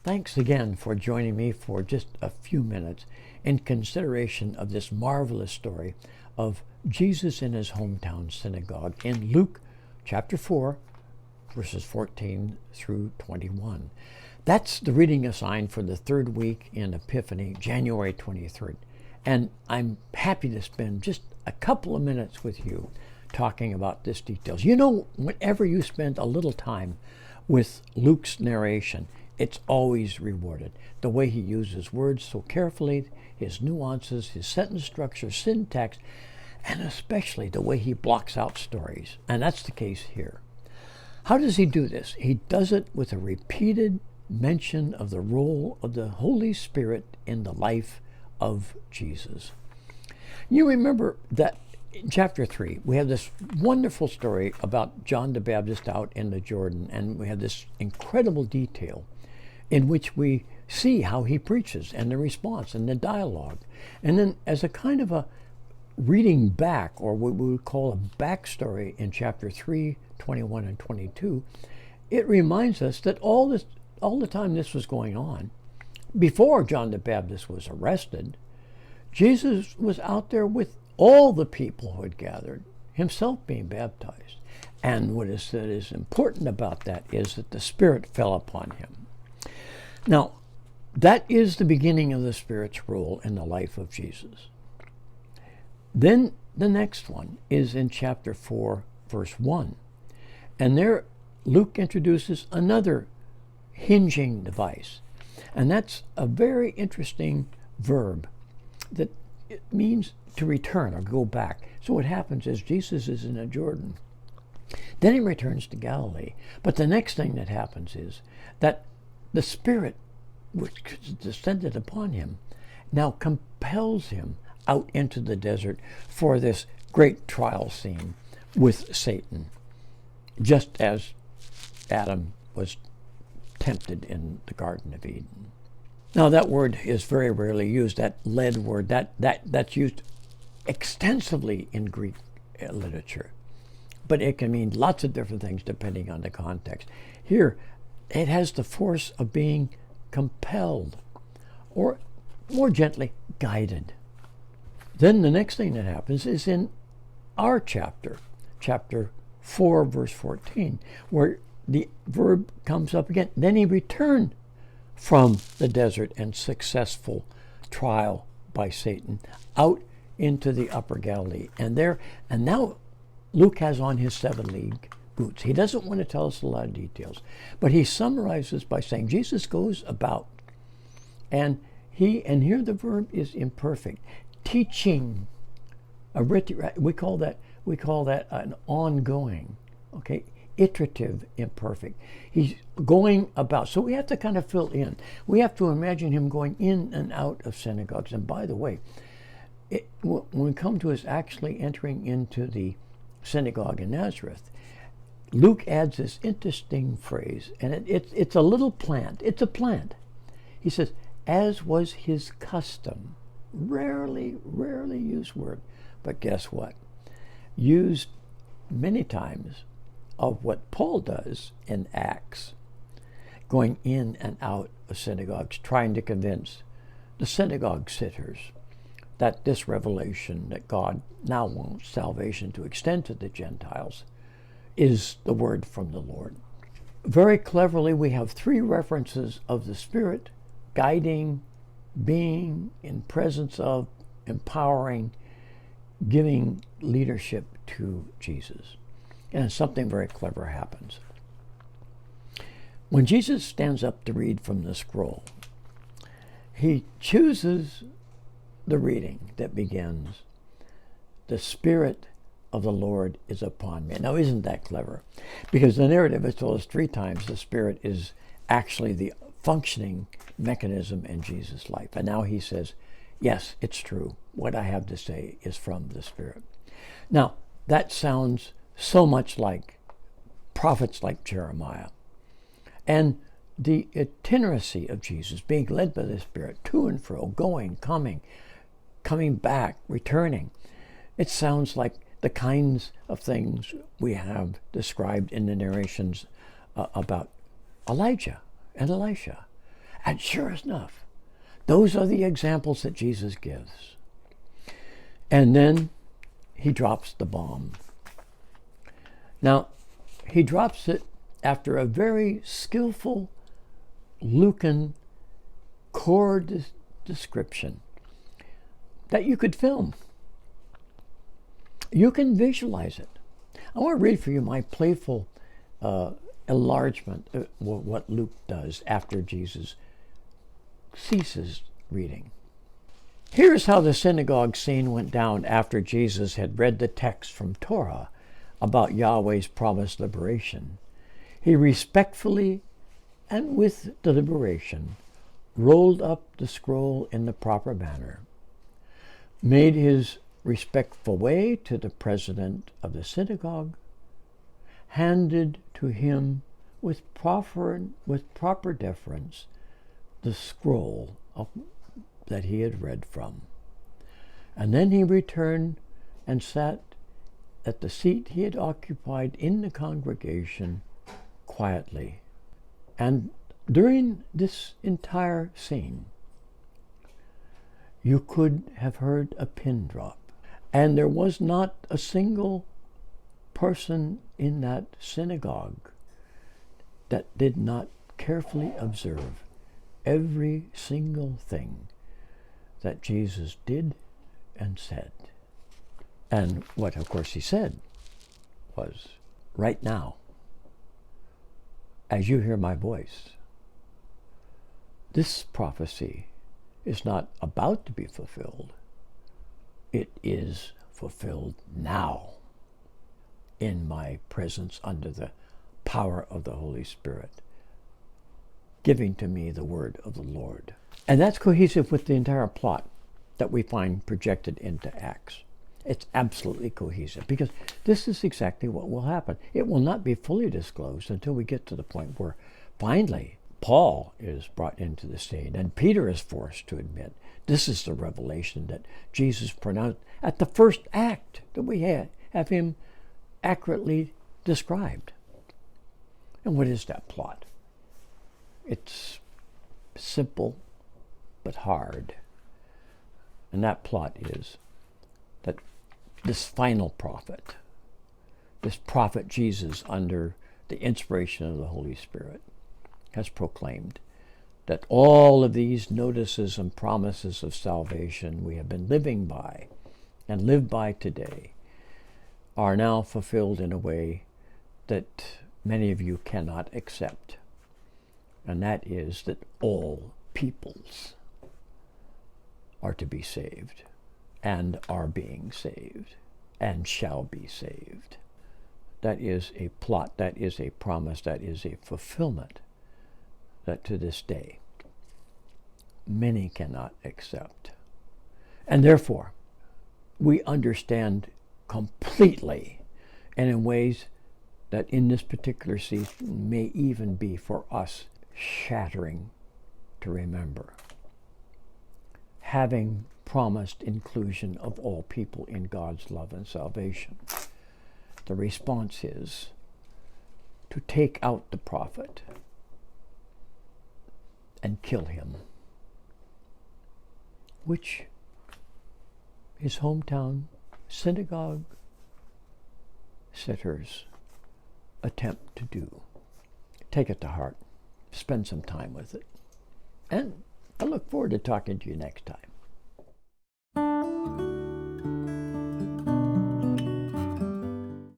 Thanks again for joining me for just a few minutes in consideration of this marvelous story of Jesus in his hometown synagogue in Luke chapter 4, verses 14 through 21. That's the reading assigned for the third week in Epiphany, January 23rd. And I'm happy to spend just a couple of minutes with you talking about this details. You know, whenever you spend a little time with Luke's narration, it's always rewarded. The way he uses words so carefully, his nuances, his sentence structure, syntax, and especially the way he blocks out stories. And that's the case here. How does he do this? He does it with a repeated mention of the role of the Holy Spirit in the life of Jesus. You remember that in chapter 3, we have this wonderful story about John the Baptist out in the Jordan, and we have this incredible detail in which we see how he preaches and the response and the dialogue. And then as a kind of a reading back, or what we would call a backstory in chapter 3, 21 and 22, it reminds us that all the time this was going on, before John the Baptist was arrested, Jesus was out there with all the people who had gathered, himself being baptized. And what is said is important about that is that the Spirit fell upon him. Now, that is the beginning of the Spirit's role in the life of Jesus. Then the next one is in chapter 4, verse 1. And there Luke introduces another hinging device. And that's a very interesting verb that it means to return or go back. So what happens is Jesus is in the Jordan. Then he returns to Galilee. But the next thing that happens is that the Spirit, which descended upon him, now compels him out into the desert for this great trial scene with Satan, just as Adam was tempted in the Garden of Eden. Now that word is very rarely used, that led word, that's used extensively in Greek literature. But it can mean lots of different things depending on the context. Here, it has the force of being compelled, or more gently, guided. Then the next thing that happens is in our chapter 4, verse 14, where the verb comes up again. Then he returned from the desert and successful trial by Satan out into the upper Galilee. And now Luke has on his 7-league boots. He doesn't want to tell us a lot of details, but he summarizes by saying Jesus goes about, and here the verb is imperfect, teaching. We call that an ongoing, okay, iterative imperfect. He's going about. So we have to kind of fill in. We have to imagine him going in and out of synagogues. And by the way, when we come to his actually entering into the synagogue in Nazareth, Luke adds this interesting phrase, and it's a little plant. It's a plant. He says, as was his custom. Rarely used word, but guess what? Used many times of what Paul does in Acts, going in and out of synagogues, trying to convince the synagogue sitters that this revelation that God now wants salvation to extend to the Gentiles is the word from the Lord. Very cleverly, we have 3 references of the Spirit guiding, being, in presence of, empowering, giving leadership to Jesus. And something very clever happens. When Jesus stands up to read from the scroll, he chooses the reading that begins, "The Spirit of the Lord is upon me." Now, isn't that clever? Because the narrative has told us 3 times the Spirit is actually the functioning mechanism in Jesus' life. And now he says, yes, it's true. What I have to say is from the Spirit. Now, that sounds so much like prophets like Jeremiah. And the itineracy of Jesus, being led by the Spirit, to and fro, going, coming back, returning. It sounds like the kinds of things we have described in the narrations about Elijah and Elisha. And sure enough, those are the examples that Jesus gives. And then he drops the bomb. Now, he drops it after a very skillful Lucan core description that you could film. You can visualize it. I want to read for you my playful enlargement of what Luke does after Jesus ceases reading. Here's how the synagogue scene went down after Jesus had read the text from Torah about Yahweh's promised liberation. He respectfully and with deliberation rolled up the scroll in the proper manner, made his respectful way to the president of the synagogue, handed to him with proper deference the scroll that he had read from. And then he returned and sat at the seat he had occupied in the congregation quietly. And during this entire scene, you could have heard a pin drop. And there was not a single person in that synagogue that did not carefully observe every single thing that Jesus did and said. And what, of course, he said was, right now, as you hear my voice, this prophecy is not about to be fulfilled. It is fulfilled now in my presence under the power of the Holy Spirit, giving to me the word of the Lord. And that's cohesive with the entire plot that we find projected into Acts. It's absolutely cohesive because this is exactly what will happen. It will not be fully disclosed until we get to the point where finally Paul is brought into the scene and Peter is forced to admit this is the revelation that Jesus pronounced at the first act that we have him accurately described. And what is that plot? It's simple but hard. And that plot is that this final prophet, this prophet Jesus under the inspiration of the Holy Spirit, has proclaimed that all of these notices and promises of salvation we have been living by and live by today are now fulfilled in a way that many of you cannot accept. And that is that all peoples are to be saved and are being saved and shall be saved. That is a plot, that is a promise, that is a fulfillment that to this day many cannot accept. And therefore, we understand completely and in ways that in this particular season may even be for us shattering to remember. Having promised inclusion of all people in God's love and salvation, the response is to take out the prophet and kill him, which his hometown synagogue sitters attempt to do. Take it to heart. Spend some time with it. And I look forward to talking to you next time.